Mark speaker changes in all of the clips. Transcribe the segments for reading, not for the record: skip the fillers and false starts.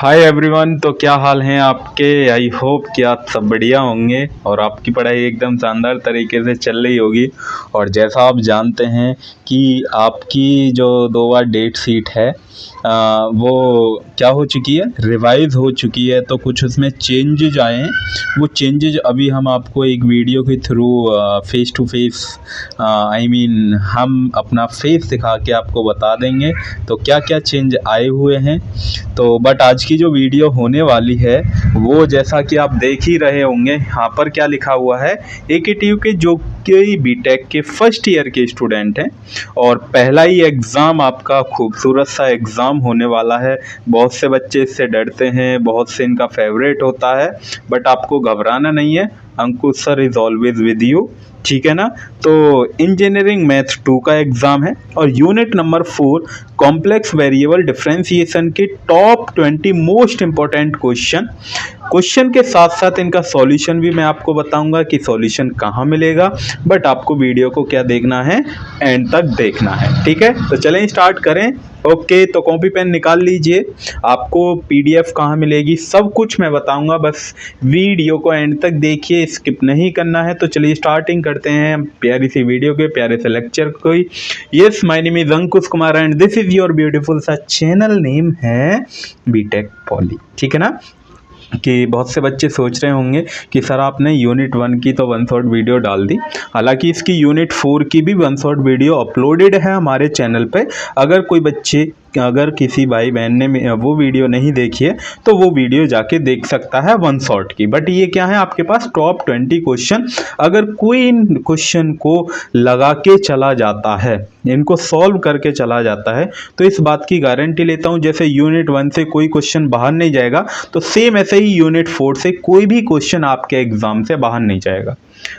Speaker 1: Hi everyone. तो क्या हाल हैं आपके। आई होप कि आप सब बढ़िया होंगे और आपकी पढ़ाई एकदम शानदार तरीके से चल रही होगी। और जैसा आप जानते हैं कि आपकी जो 2 बार डेट शीट है वो क्या हो चुकी है, रिवाइज हो चुकी है। तो कुछ उसमें चेंजेज आए हैं। वो चेंजेज अभी हम आपको एक वीडियो के थ्रू फेस टू फेस हम अपना फेस दिखा के आपको बता देंगे तो क्या क्या चेंज आए हुए हैं। तो बट आज की जो वीडियो होने वाली है वो जैसा कि आप देख ही रहे होंगे, यहाँ पर क्या लिखा हुआ है, एकेटीयू के जो कि बीटेक के फर्स्ट ईयर के स्टूडेंट हैं और पहला ही एग्ज़ाम आपका खूबसूरत सा एग्ज़ाम होने वाला है। बहुत से बच्चे इससे डरते हैं, बहुत से इनका फेवरेट होता है, बट आपको घबराना नहीं है। Ankush sir is always with you, ठीक है ना। तो इंजीनियरिंग मैथ्स 2 का एग्ज़ाम है और unit number 4 complex variable differentiation के टॉप 20 मोस्ट इंपॉर्टेंट क्वेश्चन के साथ साथ इनका सॉल्यूशन भी मैं आपको बताऊंगा कि सॉल्यूशन कहाँ मिलेगा। बट आपको वीडियो को क्या देखना है, एंड तक देखना है, ठीक है। तो चलें स्टार्ट करें। ओके, तो कॉपी पेन निकाल लीजिए। आपको पीडीएफ कहाँ मिलेगी सब कुछ मैं बताऊंगा, बस वीडियो को एंड तक देखिए, स्किप नहीं करना है। तो चलिए स्टार्टिंग करते हैं प्यारी सी वीडियो के, प्यारे से लेक्चर को। Yes, my name is Ankush Kumar and this is your beautiful सा चैनल नेम है बीटेक पॉली, ठीक है ना। कि बहुत से बच्चे सोच रहे होंगे कि सर आपने यूनिट 1 की तो 1 शॉट वीडियो डाल दी, हालांकि इसकी यूनिट 4 की भी 1 शॉट वीडियो अपलोडेड है हमारे चैनल पे। अगर किसी भाई बहन ने वो वीडियो नहीं देखी है तो वो वीडियो जाके देख सकता है 1 शॉट की। बट ये क्या है, आपके पास टॉप 20 क्वेश्चन, अगर कोई इन क्वेश्चन को लगा के चला जाता है, इनको सॉल्व करके चला जाता है, तो इस बात की गारंटी लेता हूँ जैसे यूनिट 1 से कोई क्वेश्चन बाहर नहीं जाएगा तो सेम ऐसे ही यूनिट 4 से कोई भी क्वेश्चन आपके एग्जाम से बाहर नहीं जाएगा,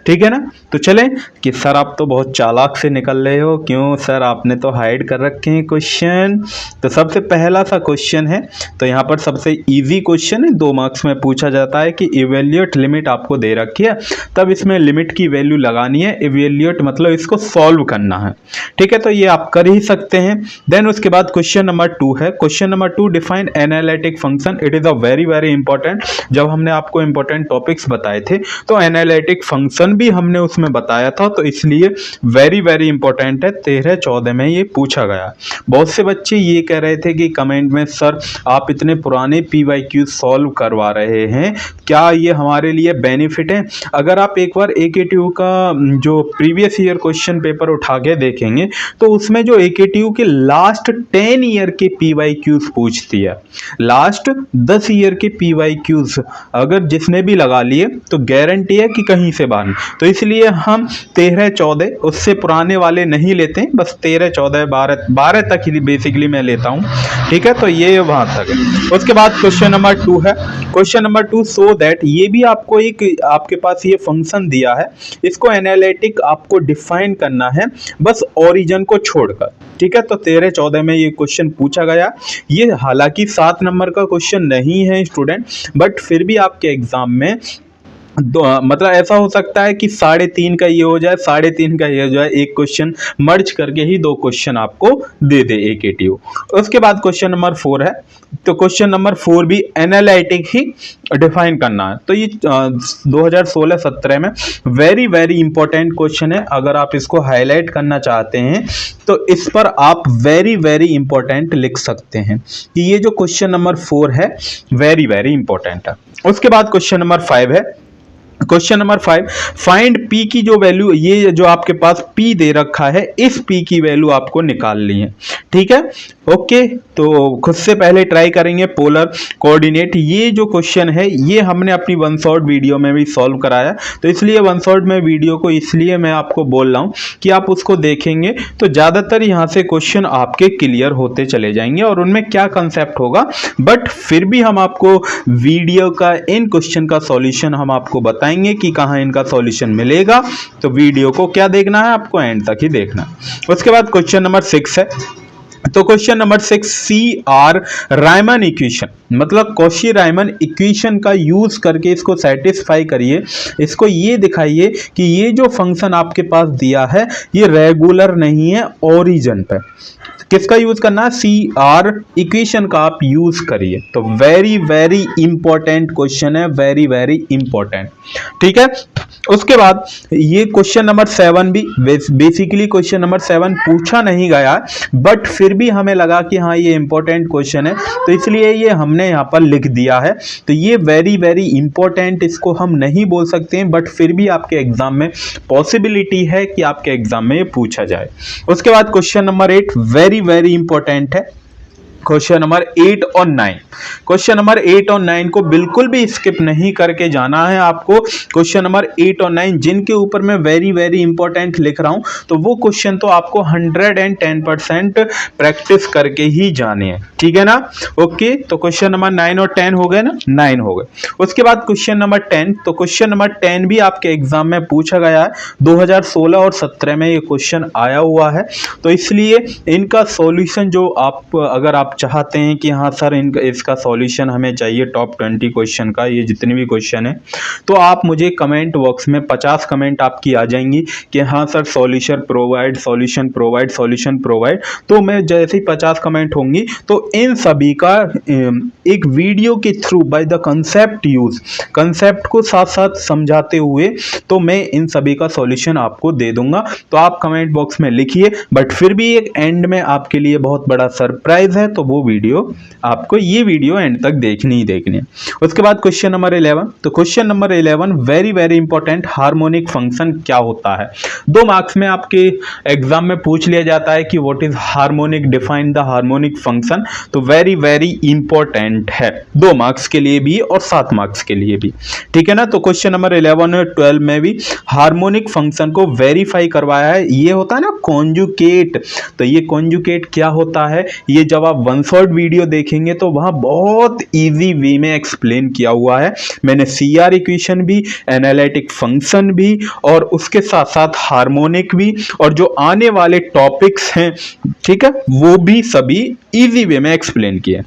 Speaker 1: ठीक है ना। तो चलें कि सर आप तो बहुत चालाक से निकल रहे हो, क्यों सर आपने तो हाइड कर रखे हैं क्वेश्चन। तो सबसे पहला सा क्वेश्चन है, तो यहाँ पर सबसे इजी क्वेश्चन है, 2 मार्क्स में पूछा जाता है कि इवेल्यूएट लिमिट आपको दे रखी है, तब इसमें लिमिट की वैल्यू लगानी है। इवेल्यूएट मतलब इसको सॉल्व करना है, ठीक है। तो ये आप कर ही सकते हैं। देन उसके बाद क्वेश्चन नंबर 2 है। Question number 2, define analytic function. It is a very very important. जब हमने आपको इंपॉर्टेंट टॉपिक्स बताए थे तो एनालिटिक फंक्शन भी हमने उसमें बताया था, तो इसलिए वेरी वेरी इंपॉर्टेंट है। 13-14 में ये पूछा गया। बहुत से बच्चे ये कह रहे थे कि कमेंट में, सर आप इतने पुराने पीवाईक्यू सॉल्व करवा रहे हैं, क्या ये हमारे लिए बेनिफिट है। अगर आप एक बार एकेटीयू का जो प्रीवियस ईयर क्वेश्चन पेपर उठा के देखेंगे तो उसमें जो एकेटीयू के लास्ट 10 ईयर के पीवाईक्यूज पूछती है, लास्ट 10 ईयर के पीवाईक्यूज अगर जिसने भी लगा लिए तो गारंटी है कि कहीं से बाहर। तो इसलिए हम 13-14 उससे पुराने वाले नहीं लेते हैं, बस 13-14 12 तक ही बेसिकली मैं लेता हूं, ठीक है। तो ये वहां तक है। उसके बाद क्वेश्चन नंबर 2 है। क्वेश्चन नंबर 2, सो दैट, ये भी आपको एक आपके पास ये फंक्शन दिया है, इसको एनालिटिक आपको डिफाइन करना है बस ओरिजिन को छोड़कर, ठीक है। तो 13-14 में ये क्वेश्चन पूछा गया। ये हालांकि 7 नंबर का क्वेश्चन नहीं है स्टूडेंट, बट फिर भी आपके एग्जाम में मतलब ऐसा हो सकता है कि 3.5 का ये हो जाए, 3.5 का ये हो जाए, एक क्वेश्चन मर्ज करके ही 2 क्वेश्चन आपको दे दे एकेटीयू। उसके बाद क्वेश्चन नंबर 4 है। तो क्वेश्चन नंबर 4 भी एनालिटिक ही डिफाइन करना है। तो ये 2016-17 में वेरी वेरी इंपॉर्टेंट क्वेश्चन है। अगर आप इसको हाईलाइट करना चाहते हैं तो इस पर आप वेरी वेरी इंपॉर्टेंट लिख सकते हैं कि ये जो क्वेश्चन नंबर 4 है वेरी वेरी इंपॉर्टेंट है। उसके बाद क्वेश्चन नंबर 5 है। क्वेश्चन नंबर 5, फाइंड पी की जो वैल्यू, ये जो आपके पास पी दे रखा है, इस पी की वैल्यू आपको निकालनी है, ठीक है। ओके, तो खुद से पहले ट्राई करेंगे पोलर कोऑर्डिनेट। ये जो क्वेश्चन है ये हमने अपनी 1 शॉट वीडियो में भी सॉल्व कराया, तो इसलिए 1 शॉट में वीडियो को इसलिए मैं आपको बोल रहा हूँ कि आप उसको देखेंगे तो ज़्यादातर यहाँ से क्वेश्चन आपके क्लियर होते चले जाएंगे और उनमें क्या कंसेप्ट होगा। बट फिर भी हम आपको वीडियो का इन क्वेश्चन का सॉल्यूशन हम आपको बताएंगे कि कहां इनका सॉल्यूशन मिलेगा। तो वीडियो को क्या देखना है, आपको एंड तक ही देखना है। उसके बाद क्वेश्चन नंबर 6 है। तो question number 6, CR Riemann equation, मतलब कॉशी रायमन इक्वेशन का यूज करके इसको सेटिस्फाई करिए। इसको ये दिखाइए कि ये जो फंक्शन आपके पास दिया है ये रेगुलर नहीं है ओरिजिन पे, किसका यूज करना है, CR इक्वेशन का आप यूज करिए। तो वेरी वेरी इंपॉर्टेंट क्वेश्चन है, वेरी वेरी इंपॉर्टेंट। ठीक है, उसके बाद ये क्वेश्चन नंबर 7 भी बेसिकली क्वेश्चन नंबर 7 पूछा नहीं गया, बट फिर भी हमें लगा कि हाँ ये इंपॉर्टेंट क्वेश्चन है, तो इसलिए ये हमने यहाँ पर लिख दिया है। तो ये वेरी वेरी इंपॉर्टेंट, इसको हम नहीं बोल सकते हैं, बट फिर भी आपके एग्जाम में पॉसिबिलिटी है कि आपके एग्जाम में ये पूछा जाए। उसके बाद question number 8 very very important है। क्वेश्चन नंबर 8 और 9, क्वेश्चन नंबर 8 और 9 को बिल्कुल भी स्किप नहीं करके जाना है आपको। क्वेश्चन नंबर 8 और 9 जिनके ऊपर मैं वेरी वेरी इंपॉर्टेंट लिख रहा हूं, तो वो क्वेश्चन तो आपको 110% प्रैक्टिस करके ही जाने हैं। ठीक है ना, ओके। तो क्वेश्चन नंबर 9 और 10 हो गए ना, 9 हो गए। उसके बाद क्वेश्चन नंबर 10, तो क्वेश्चन नंबर 10 भी आपके एग्जाम में पूछा गया है। 2016 और 17 में ये क्वेश्चन आया हुआ है, तो इसलिए इनका सॉल्यूशन जो आप अगर आप चाहते हैं कि हाँ सर इसका सॉल्यूशन हमें चाहिए टॉप 20 क्वेश्चन का, ये जितने भी क्वेश्चन है, तो आप मुझे कमेंट बॉक्स में 50 कमेंट आपकी आ जाएंगी कि हाँ sir solution provide, solution provide, solution provide. तो मैं जैसे ही 50 कमेंट होंगी तो इन सभी का एक वीडियो के through by the concept use, concept को साथ साथ समझाते हुए तो मैं इन सभी का सॉल्यूशन आपको दे दूंगा। तो आप कमेंट बॉक्स में लिखिए, बट फिर भी एक एंड में आपके लिए बहुत बड़ा सरप्राइज है, तो वो वीडियो आपको, ये वीडियो एंड तक देखनी ही देखनी है। उसके बाद क्वेश्चन नंबर 11, तो question number 11 very very important, harmonic function क्या होता है। 2 मार्क्स में आपके एग्जाम में पूछ लिया जाता है कि what is harmonic, define the harmonic function. तो वेरी वेरी इंपॉर्टेंट है 2 मार्क्स के लिए भी और 7 मार्क्स के लिए भी। ठीक है ना, तो क्वेश्चन नंबर 11 और 12 में भी हार्मोनिक फंक्शन को वेरीफाई करवाया है। ये होता है ना कॉन्जुगेट, तो ये कॉन्जुगेट क्या होता है, ये जब आप वन शॉट वीडियो देखेंगे तो वहां बहुत इजी वे में एक्सप्लेन किया हुआ है। मैंने CR इक्वेशन भी, एनालिटिक फंक्शन भी, और उसके साथ साथ हार्मोनिक भी, और जो आने वाले टॉपिक्स हैं, ठीक है, वो भी सभी इजी वे में एक्सप्लेन किए।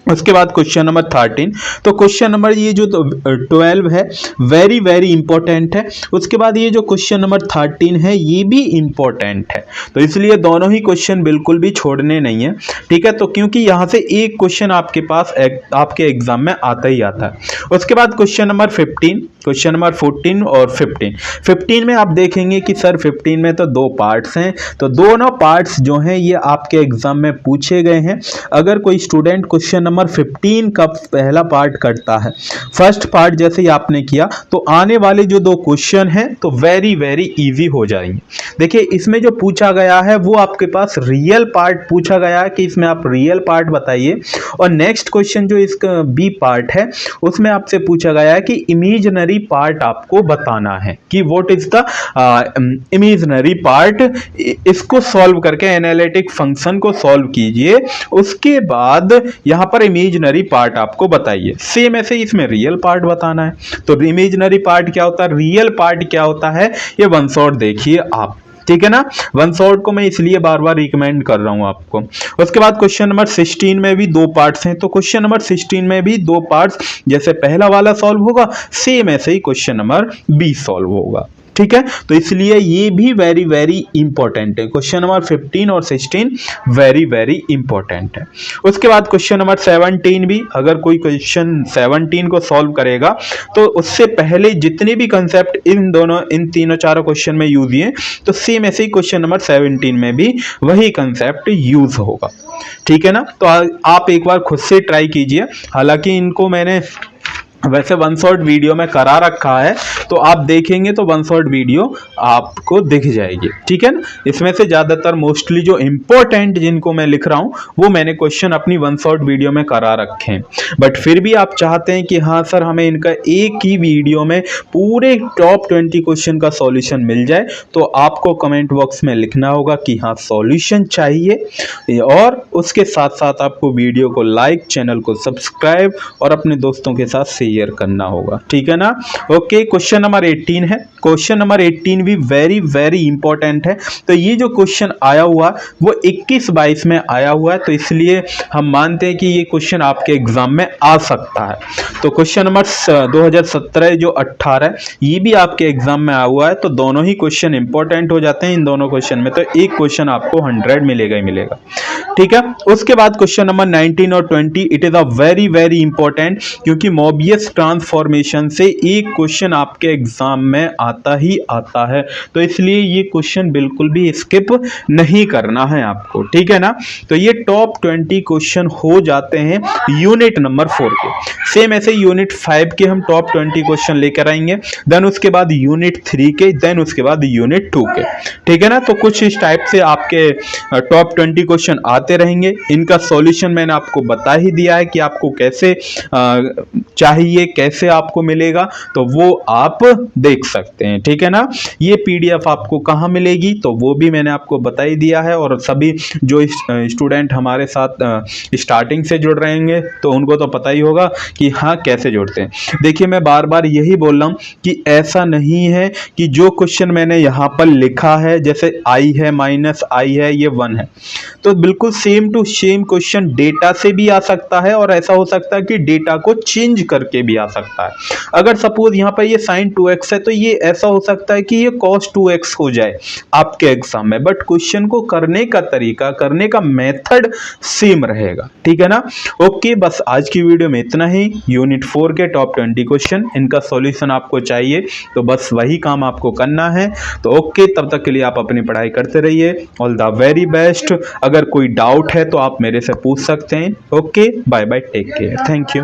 Speaker 1: उसके बाद क्वेश्चन नंबर 13, तो क्वेश्चन नंबर ये जो 12 है वेरी वेरी इंपॉर्टेंट है। उसके बाद ये जो क्वेश्चन नंबर 13 है ये भी इंपॉर्टेंट है, तो इसलिए दोनों ही क्वेश्चन बिल्कुल भी छोड़ने नहीं है। ठीक है, तो क्योंकि यहाँ से एक क्वेश्चन आपके पास आपके एग्जाम में आता ही आता है। उसके बाद क्वेश्चन नंबर 15, क्वेश्चन नंबर 14 और 15 में आप देखेंगे कि सर 15 में तो 2 पार्ट्स हैं, तो दोनों पार्ट्स जो हैं ये आपके एग्जाम में पूछे गए हैं। अगर कोई स्टूडेंट क्वेश्चन नंबर 15 का पहला पार्ट करता है, फर्स्ट पार्ट जैसे ही आपने किया, तो आने वाले जो 2 क्वेश्चन हैं तो वेरी वेरी इजी हो जाएंगे। देखिए इसमें जो पूछा गया है वो आपके पास रियल पार्ट पूछा गया है कि इसमें आप रियल पार्ट बताइए, और नेक्स्ट क्वेश्चन जो इसका बी पार्ट है उसमें आपसे पूछा गया है कि इमेजिनरी पार्ट आपको बताना है कि what is the imaginary part. इसको सॉल्व करके एनालिटिक फंक्शन को सॉल्व कीजिए, उसके बाद यहां पर इमेजिनरी पार्ट आपको बताइए। सेम ऐसे इसमें रियल पार्ट बताना है, तो इमेजिनरी पार्ट क्या होता है, रियल पार्ट क्या होता है, ये वन शॉट देखिए आप। ठीक है ना, वन शॉट को मैं इसलिए बार बार रिकमेंड कर रहा हूं आपको। उसके बाद क्वेश्चन नंबर 16 में भी 2 पार्ट्स हैं, तो क्वेश्चन नंबर 16 में भी 2 पार्ट्स, जैसे पहला वाला सॉल्व होगा सेम ऐसे ही क्वेश्चन नंबर बी सॉल्व होगा। ठीक है, तो इसलिए ये भी वेरी वेरी इंपॉर्टेंट है। क्वेश्चन नंबर 15 और 16 वेरी वेरी इंपॉर्टेंट है। उसके बाद क्वेश्चन नंबर 17 भी, अगर कोई क्वेश्चन 17 को सॉल्व करेगा तो उससे पहले जितने भी कंसेप्ट इन तीनों चारों क्वेश्चन में यूज हुए, तो सेम ऐसे ही क्वेश्चन नंबर 17 में भी वही कंसेप्ट यूज होगा। ठीक है ना, तो आप एक बार खुद से ट्राई कीजिए। हालांकि इनको मैंने वैसे वन शॉट वीडियो में करा रखा है, तो आप देखेंगे तो वन शॉट वीडियो आपको दिख जाएगी। ठीक है ना, इसमें से ज़्यादातर मोस्टली जो इम्पोर्टेंट जिनको मैं लिख रहा हूँ वो मैंने क्वेश्चन अपनी वन शॉट वीडियो में करा रखे हैं। बट फिर भी आप चाहते हैं कि हाँ सर हमें इनका एक ही वीडियो में पूरे टॉप 20 क्वेश्चन का सॉल्यूशन मिल जाए, तो आपको कमेंट बॉक्स में लिखना होगा कि हाँ सॉल्यूशन चाहिए, और उसके साथ साथ आपको वीडियो को लाइक, चैनल को सब्सक्राइब और अपने दोस्तों के साथ शेयर क्लियर करना होगा, ठीक है ना। ओके, क्वेश्चन नंबर 18 है। क्वेश्चन नंबर 18 भी वेरी वेरी इंपॉर्टेंट है। तो ये जो क्वेश्चन आया हुआ वो 21-22 में आया हुआ है, तो इसलिए हम मानते हैं कि ये क्वेश्चन आपके एग्जाम में आ सकता है। तो क्वेश्चन नंबर 2017 जो 18 ये भी आपके एग्जाम में आया हुआ है, तो दोनों ही क्वेश्चन इंपॉर्टेंट हो जाते हैं इन दोनों क्वेश्चन में, तो एक क्वेश्चन आपको 100 मिलेगा ही मिलेगा, ठीक है। उसके बाद क्वेश्चन नंबर 19 और 20 it is a very very important, क्योंकि मोबियस ट्रांसफॉर्मेशन से एक क्वेश्चन आपके एग्जाम में आता ही आता है, तो इसलिए ये क्वेश्चन बिल्कुल भी स्किप नहीं करना है आपको, ठीक है ना। तो ये टॉप 20 क्वेश्चन हो जाते हैं यूनिट नंबर 4 के। सेम ऐसे यूनिट 5 के हम टॉप 20 क्वेश्चन लेकर आएंगे, देन उसके बाद यूनिट 3 के, देन उसके बाद यूनिट 2 के, ठीक है ना। तो कुछ इस टाइप से आपके टॉप 20 क्वेश्चन आते रहेंगे। इनका सॉल्यूशन मैंने आपको बता ही दिया है कि आपको कैसे चाहिए, कैसे आपको मिलेगा, तो वो आप देख सकते हैं, ठीक है ना। ये पीडीएफ आपको कहाँ मिलेगी तो वो भी मैंने आपको बता ही दिया है, और सभी जो स्टूडेंट हमारे साथ स्टार्टिंग से जुड़ रहेंगे तो उनको तो पता ही होगा कि हाँ कैसे जुड़ते हैं। देखिए, मैं बार बार यही बोल रहा हूँ कि ऐसा नहीं है कि जो क्वेश्चन मैंने यहाँ पर लिखा है, जैसे आई है, माइनस आई है, ये 1 है, तो बिल्कुल same to same question data से भी आ सकता है, और ऐसा हो सकता है कि डेटा को चेंज करके भी आ सकता है। अगर सपोज यहाँ पर ये sin 2x है, तो ये ऐसा हो सकता है कि ये cos 2x हो जाए आपके एग्जाम में, बट क्वेश्चन को करने का तरीका, करने का मेथड सेम रहेगा, ठीक है ना। ओके, बस आज की वीडियो में इतना ही। यूनिट 4 के टॉप 20 क्वेश्चन, इनका सॉल्यूशन आपको चाहिए तो बस वही काम आपको करना है। तो ओके, तब तक के लिए आप अपनी पढ़ाई करते रहिए। All the very best. अगर कोई डाउट है तो आप मेरे से पूछ सकते हैं। Okay, bye bye, take care, thank you.